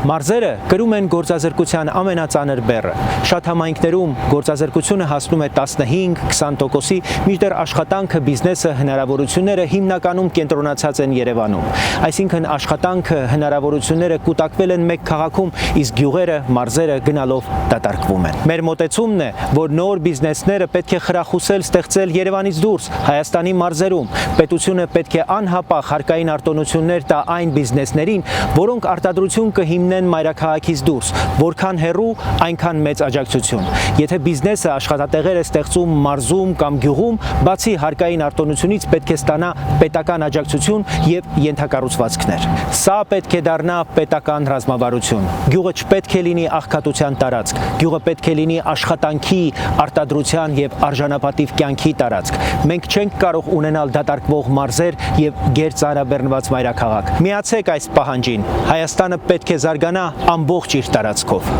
Մարզերը կրում են գործազրկության ամենածանր բեռը։ Շատ համայնքներում գործազրկությունը հասնում է 15-20%-ի, մինչդեռ աշխատանքը, բիզնեսը, հնարավորությունները հիմնականում կենտրոնացած են Երևանում։ Այսինքն աշխատանքը, հնարավորությունները կուտակվել են մեկ քաղաքում, իսկ գյուղերը, մարզերը գնալով դատարկվում են։ Մեր մոտեցումն է, որ նոր բիզնեսները պետք է խրախուսել ստեղծել Երևանից դուրս, Հայաստանի մարզերում։ Պետությունը պետք է անհապաղ հարկային արտոնություններ տա այն բիզնեսներին, որոնք արտադրություն կհիմնեն մայրաքաղաքից դուրս, որքան հեռու, այնքան մեծ աջակցություն։ Եթե բիզնեսը աշխատատեղեր է ստեղծում մարզում կամ գյուղում, բացի հարկային արտոնությունից պետք է ստանա պետական աջակցություն եւ ենթակառուցվածքներ։ Սա պետք է դառնա պետական ռազմավարություն։ Գյուղը չպետք է լինի աղքատության տարածք, գյուղը պետք է լինի աշխատանքի, արտադրության եւ արժանապատիվ կյանքի տարածք։ Մենք չենք կարող ունենալ դատարկվող մարզեր եւ գերծանրաբեռնված մայրաքաղաք։ Միացեք այս պահանջին։ Հայաստանը պետք է զարգանա ամբողջ իր տարածքով։